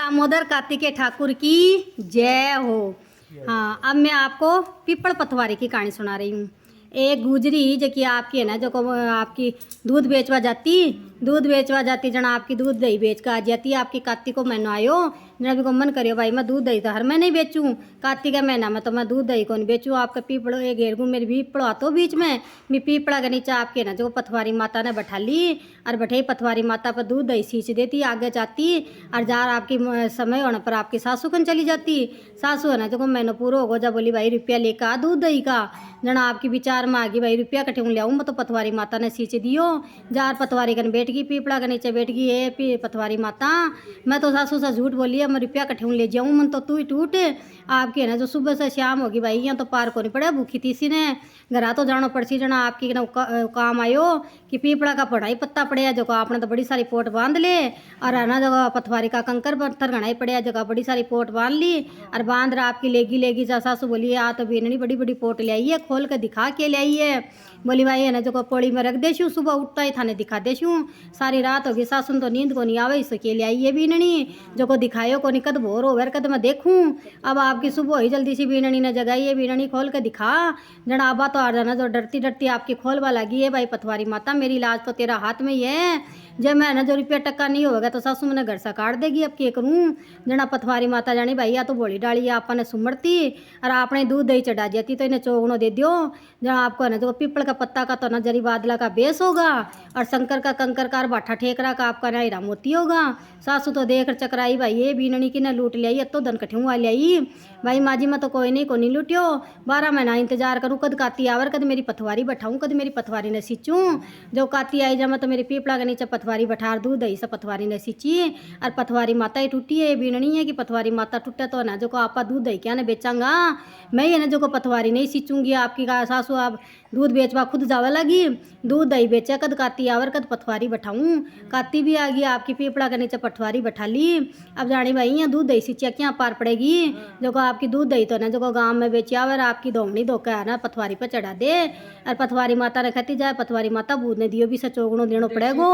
दामोदर कार्तिकेय ठाकुर की जय हो। हाँ, अब मैं आपको पीपल पथवारी की कहानी सुना रही हूँ। एक गुजरी जो कि आपकी है ना, जो को आपकी दूध बेचवा जाती जना आपकी दूध दही बेच कर आ जाती। आपकी कार्तिक को महीना आयो जना भी को मन करियो भाई मैं दूध दही तो हर महीने बेचूँ, कार्तिक का महीना में तो मैं दूध दही को नहीं बेचूँ। आपका पीपड़ एक घेर मेरी पीपड़ आतो बीच में मैं पीपड़ा के नीचे आपके ना जो पथवारी माता ने बैठा ली और बैठे पथवारी माता पर दूध दही सींच देती, आगे जाती और जार आपकी समय होने पर आपकी सासू कन चली जाती। सासू है ना जो महीनों पूरा होगा जब बोली भाई रुपया लेकर आ दूध दही का, जना आपकी विचार में आ गई भाई रुपया कटे ले आऊँ मैं तो पथवारी माता ने सींच दियो। जार पथवारी कन बैठ गई पीपड़ा के नीचे बैठ गई है पथवारी माता, मैं तो सासू से झूठ बोली है मैं रुपया कटे ले जाऊँ मन तो तू ही टूट। आपकी है ना जो सुबह से शाम होगी भाई यहाँ तो पार को नहीं पड़ा भूखी थी सी ने घरा तो जाना पड़सी जना आपकी ना काम आयो कि पीपड़ा का पढ़ाई पत्ता पड़े जो आपने तो बड़ी सारी पोट बांध ले और है ना जगह पथवारी का कंकर पत्थर घना ही पड़े जगह बड़ी सारी पोट बांध ली और बांध रहा आपकी लेगी जा सासू बोली आ तो बीननी बड़ी बड़ी पोट ले आई है खोल के दिखा के ले आई है। बोली भाई है ना जो पौड़ी में रख देशू सुबह उठता ही थाने दिखा देशू, सारी रात होगी सासुन तो नींद को नहीं आवे इसो के ले आई है बीननी जो को दिखायो को निकद भोर हो वर कद मैं देखूँ। अब आपकी सुबह ही जल्दी सी बीननी ने जगाई है, बीननी खोल के दिखा जना आबा तो आ जाना जो डरती डरती आपकी खोलवा लगी है भाई पथवारी माता मेरी इलाज तो तेरा हाथ में ही है, जब मैं ना जो रुपया टक्का नहीं होगा तो सासू मैंने घर से काट देगी अब क्या करूँ। जना पथवारी माता जानी भाई या तो बोली डाली आपने सुमरती और आपने दूध दही चढ़ा जाती तो इन्हें चौगुनो दे दियो। जहाँ आपको है ना जो पीपल का पत्ता का तो ना जरी बादला का बेस होगा और शंकर का कंकर का बाठा ठेकरा का आपका ना हीरा मोती होगा। सासू तो देख चकराई भाई ये बीननी की ना लूट लियाई तो धन कठियों वाली आई भाई माजी मैं तो कोई नहीं लूटियो 12 महीना इंतजार करूँ कद काती आवर कद मेरी पथवारी बैठाऊँ कद मेरी पथवारी ने सींचूँ। जो काती आई जमा तो मेरी पीपड़ा के नीचे पथवारी बैठार दूध दही से पथवारी ने सींची और पथवारी माता ही टूटी है बीननी है कि पथवारी माता टूटे तो ना जो को आपा दूध दही क्या ना बेचांगा मैं ये ना जो को पथवारी नहीं सींचूंगी। आपकी सासू आप दूध बेचवा खुद जावा लगी दूध दही बेचा कद काती आवर कद पथवारी बैठाऊँ, काती भी आ गई आपकी पीपड़ा के नीचे पथवारी बैठा ली। अब जानी भाई यहाँ दूध दही सींचिया क्या पार पड़ेगी जो को आपकी दूध दही तो ना जो को गाँव में बेची आवर आपकी दोमनी धोकर है ना पथवारी पर चढ़ा दे और पथवारी माता ने खती जाए पथवारी माता बूद ने दियो भी से चौगुनो देनो पड़ेगो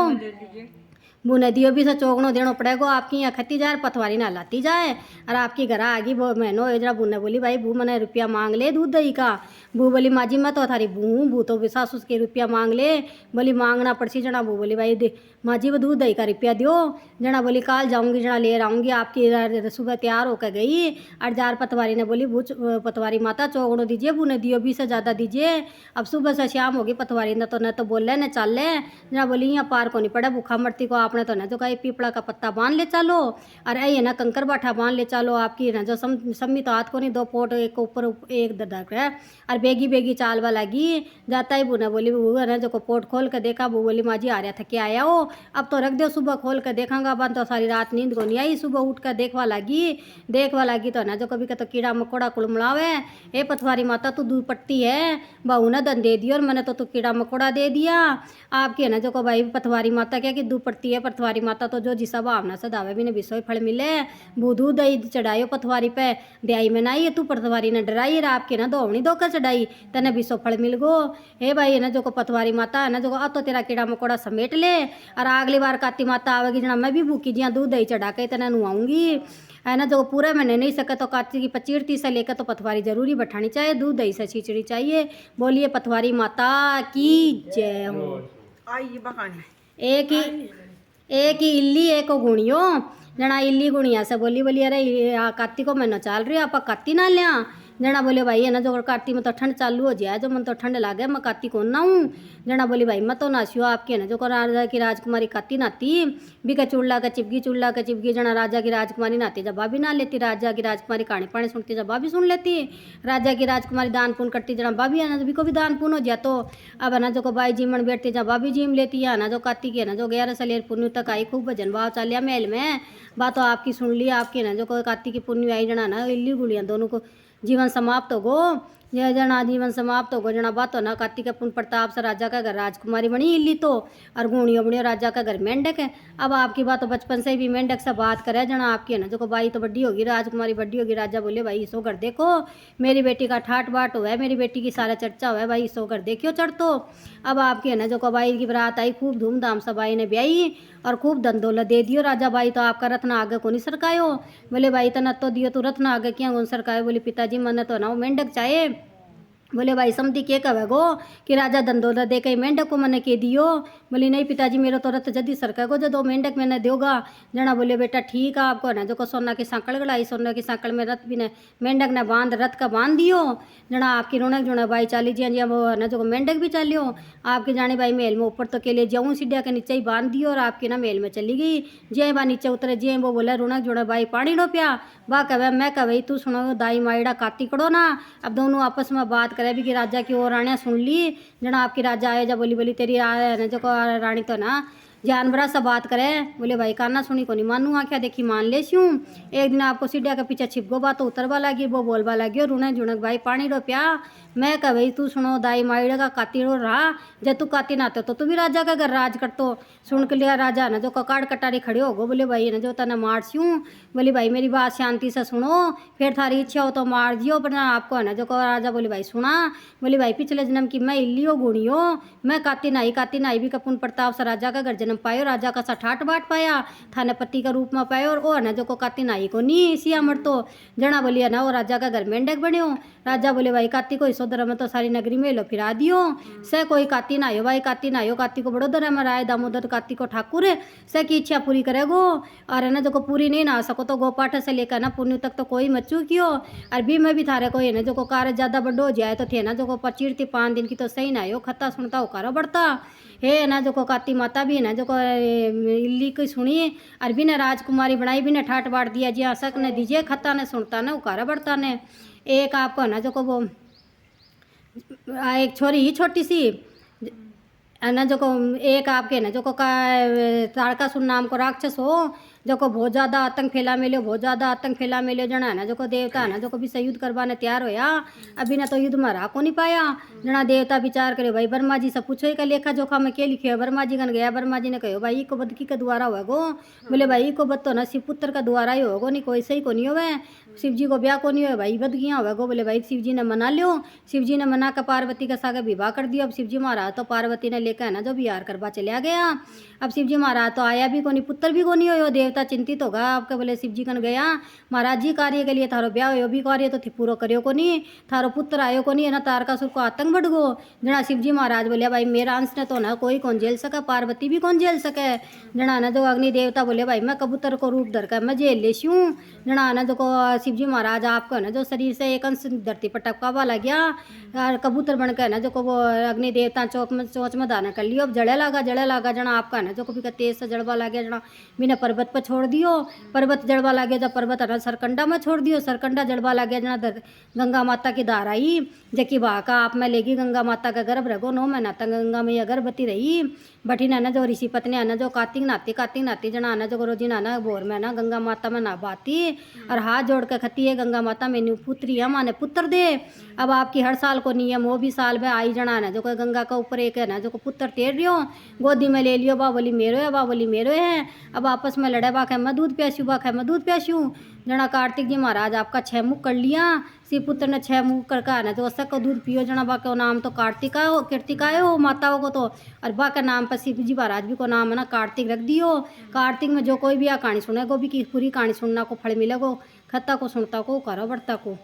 बुने दियो भी से चौगनो देनो पड़ेगो। आपकी यहाँ खती जाए पथवारी ना लाती जाए और आपकी घर आ गई वो महीनो जरा बूने बोली भाई बू मैंने रुपया मांग ले दूध दही का, बू बोली माजी मैं तो थारी बू तो सासू के रुपया मांग ले, बोली मांगना पड़सी जना बू बोली भाई दे माजी वो दूध दही का रुपया दियो। जना बोली काल जाऊँगी जना ले आऊँगी। आपकी सुबह तैयार होकर गई और जार पथवारी ने बोली बू पथवारी माता चौगनो दीजिए बूने दियो भी से ज़्यादा दीजिए। अब सुबह से शाम होगी पथवारी ने तो बोल ले न चल ले, जना बोली यहाँ पार को नहीं पड़ा भूखा मरती को आपने तो ना जो कहीं पीपड़ा का पत्ता बांध ले चलो और ये ना कंकर बाठा बांध ले चलो। आपकी ना जो सम्मी तो हाथ को नहीं दो पोट एक ऊपर एक दर्द है और बेगी चालवा लगी जाता ही बुना बोली वो है ना जो को पोट खोल कर देखा वो बोली माँ जी आ रहा था क्या आया हो अब तो रख दो सुबह खोल कर देखांगा बंद तो सारी रात नींद को नहीं आई। सुबह उठ कर देखवा लगी तो ना जो कभी का तो कीड़ा मकोड़ा कुड़मलावे ए पथवारी माता तू दूध पट्टी है बहू ने दन दे दिया और मैंने तो कीड़ा मकोड़ा दे दिया। आपकी है ना जो को भाई पथवारी माता क्या कि दूध पट्टी है पथवारी माता तो जो जिसा भावना से दावे भी ने विषय फल मिले बूधू दही चढ़ायो पथवारी पे दयाई में नाई तू पथवारी ने डराई रा आपके ना दोवनी धोकर चढ़ाई तने विषो फल मिल गो। हे भाई है ना जो को पथवारी माता है ना जो अब तो तेरा कीड़ा मकोड़ा समेट ले और अगली बार काती माता आवेगी जना मैं भी भूखी जिया दूध दही चढ़ा के तना नुआऊंगी है ना जो पूरा मैंने नहीं सका तो काती की पचीरती से लेकर तो पथवारी जरूरी बैठानी चाहिए दूध दही से खिचड़ी चाहिए। बोलिए पथवारी माता की जय हो। एक ही इल्ली एक गुणियो जना इल्ली गुणिया से बोली अरे कार्तिक को महीना चल रही आप काती ना लिया। जना बोले भाई है ना जो कार्तिक में तो ठंड चालू हो जाए जो मन तो ठंड लागे मैं काती कौन ना हूँ। जना बोली भाई मैं तो नासियो आपकी है ना जो राजा की राजकुमारी काती नाती भी का चूल्हा का चिपकी जना राजा की राजकुमारी नाती जब भी ना लेती, राजा की राजकुमारी कहानी पानी सुनती जब भी सुन लेती, राजा की राजकुमारी दान पुण्य करती जना भाभी है ना भी को भी दान पुण्य हो जाए तो अब है ना जो भाई जीमन बैठती जब भाभी जीम लेती है ना जो काती की है ना जो 11 से लेर पुण्य तक आई खूब भजन भाव चालिया महल में बात तो आपकी सुन ली। आपकी ना जो काती की पुण्य आई जना ना इल्ली गुड़ियाँ दोनों को जीवन समाप्त हो गो जय जना जीवन समाप्त हो गो जना बात हो ना कार्तिक पुण्य प्रताप से राजा का घर राजकुमारी बनी इल्ली तो और गुणियो बनियो राजा का घर मेंढक है। अब आपकी बात तो बचपन से भी मेंढक से बात करे जना आपकी है ना जो बाई तो बड्डी होगी राजकुमारी बड्डी होगी। राजा बोले भाई इसो घर देखो मेरी बेटी का ठाट बाट हुआ है मेरी बेटी की सारा चर्चा हुआ है भाई इसो घर देखियो चढ़ तो। अब आपकी है ना जो बाई की बारात आई खूब धूमधाम से बाई ने ब्याई और खूब धन दौलत दे दियो राजा भाई, तो आपका रत्न आगे को नहीं सरकायो। बोले भाई तना तो दियो तो रत्न आगे क्या कौन सरकायो। बोले पिताजी मन तो ना वो मेंढक चाहे। बोले भाई समझी के कहे गो कि राजा धन दौलत दे के मेंढक को मैंने के दियो। बोली नहीं पिताजी मेरा तो रथ जल्दी सरकेगो जो 2 मेंढक मैंने दोगा। जना बोले बेटा ठीक है आपको ना जो को सोना की सांकड़ गड़ाई, सोना की सांकड़ में रथ भी ने मेंढक ने बांध रथ का बांध दियो। जना आपकी रौनक जो भाई चाली जी वो ना जो मेंढक भी चालियो। आपकी जानी भाई मेल में ऊपर तो के लिए जाऊँ सीढ़िया के नीचे ही बांध दियो और आपकी ना मेल में चली गई। जे बा नीचे उतरे जे वो बोले रौनक जो भाई पानी डो पिया। बा कहे मैं कह भाई तू सुनो दाई माइड़ा काती कड़ो ना। अब दोनों आपस में बात करे भी कि राजा की ओर रानियाँ सुन ली। जना आपकी राजा आए जब बोली बोली तेरी जो रानी तो ना जानवरा सा बात करे। बोले भाई काना सुनी को नहीं मानू आख्या देखी मान ले छूँ। एक दिन आपको सीढ़िया के पीछे छिपगो बात तो उतरवा लगी। वो बोलवा लगी और रुने जुणक भाई पानी डो प्या। मैं कह भाई तू सुनो दाई माइड़ा का काती रो रहा जब तू काती नाते तो तू भी राजा का घर राज कर तो सुन के लिया राजा ना जो ककाड़ कटारी खड़े हो गो। बोले भाई ना जो तना मार छूँ। बोली भाई मेरी बात शांति से सुनो फिर थारी इच्छा हो तो मार दियो पर आपको है ना जो राजा। बोले भाई सुना। बोली भाई पिछले जन्म की मैं इल्ली हो गुणी हो। मैं काती नाई भी कपून प्रताप से राजा का घर जन्म पायो, राजा का सा ठाट बाट पाया, थाने पति का रूप में पायो और ओ ना जो को काती नाई को नहीं सिया मर तो जना बोलिया ना वो राजा का घर मेंढक बन्यो। राजा बोले भाई काती को इसोदर में तो सारी नगरी में लो फिरा दियो। से कोई काती ना आयो भाई काती ना आयो। काती को बड़ोदर में राय दामोदर काती को ठाकुर से की इच्छा पूरी करेगो। और है ना जो को पूरी नहीं ना सको तो गोपाठ से लेकर ना पुण्य तक तो कोई मचू कियो। और भी मैं भी थारे कोई है ना जो को कार्य ज़्यादा बड़ो हो जाए तो थे ना जो को 25 5 दिन की तो सही ना आयो खत्ता सुनता हो कारो बढ़ता है ना जो को काती माता भी है ना जो को इल्ली की सुनी और भी ने राजकुमारी बनाई भी ने ठाट बाट दिया जी सक ने दीजिए खत्ता ने सुनता ने उकारा बढ़ता ने। एक आपको ना जो को वो एक छोरी ही छोटी सी ना जो को एक आपके ना जो को तारकासुर नाम को राक्षस हो जो को बहुत ज़्यादा आतंक फैला मिलो, बहुत ज़्यादा आतंक फैला मिलो। जना ना जो को देवता है ना जो को भी युद्ध करवाने तैयार होया। अभी ना तो युद्ध में रहा को नहीं पाया। जना देवता विचार करे भाई ब्रह्मा जी से पूछो का लेखा जोखा में क्या लिखे। ब्रह्मा जी कन गया, ब्रह्मा जी ने कहो भाई को बदकी का द्वारा होगो। बोले भाई को बद तो ना शिव पुत्र का द्वारा ही होगो नहीं कोई सही को नहीं होवे। शिव जी को ब्याह को नहीं हो भाई बदगियाँ होगो। बोले भाई शिव जी ने मना लियो। शिव जी ने मना कर पार्वती का सागे विवाह कर दिया। अब शिव जी महाराज तो पार्वती ने लेकर ना जो बिहार करवा चलिया गया। अब शिव जी महाराज तो आया भी को नहीं, पुत्र भी को नहीं हो। देवता चिंतित होगा आपके। बोले शिव जी कन गया महाराज जी कार्य के लिए थारो ब्याह हो भी कार्य तो पूरा करियो को नहीं, थारो पुत्र आयो को नहीं है ना तारकासुर को आतंक बढ़ गो। जना शिव जी महाराज बोले भाई मेरा अंश ने तो ना कोई कौन झेल सके, पार्वती भी कौन झेल सके। जना ना जो अग्नि देवता बोले भाई मैं कबूतर को रूप धर कर मैं झेल लेशूँ। जना ना जो को शिव जी महाराज आपको ना जो शरीर से एक अंश धरती पर टपकावा लग गया और कबूतर बन कर ना जो को वो अग्नि देवता चोच में दाना कर लियो। अब जड़े लगा जना आपका ना जो को भी तेज से जड़वा लग गया। जना बिना पर्वत पर छोड़ दियो, पर्वत जड़वा लग गया। जब पर्वत है सरकंडा में छोड़ दियो, सरकंडा जड़वा लग गया। जना गंगा माता की धार आई जबकि वहाँ का आप में लेगी गंगा माता का गर्भ रखो 9 महीना तक गंगा में गर्भवती रही। बटी ना जो ऋषि पत्नी आना जो कार्तिक नाती जना आना जो रोजी नाना भोर में ना गंगा माता में नहाती और हाथ जोड़ कर खती है गंगा माता मैंने पुत्री है माने पुत्र दे। अब आपकी हर साल को नियम वो भी साल में आई जना ना जो कोई गंगा का ऊपर एक है ना जो को पुत्र तेर रियो गोदी में ले लियो। बाबोली मेरो है, बाबोली मेरो है। अब आपस में लड़े बाख है मैं दूध प्यास्यू, बाख है मैं दूध प्यास्यू। जना कार्तिक जी महाराज आपका 6 मुख कर लिया। शिव पुत्र ने 6 मुख कर कहा ना जो असक को दूध पियो। जना बा के नाम तो कार्तिका हो, कीर्तिकाय हो माताओं को तो और बा के नाम पर शिव जी महाराज भी को नाम है ना कार्तिक रख दियो। कार्तिक में जो कोई भी आ कहानी सुनेगो भी की पूरी कहानी सुनना को फल मिलेगो, खत्ता को सुनता को करो बढ़ता को।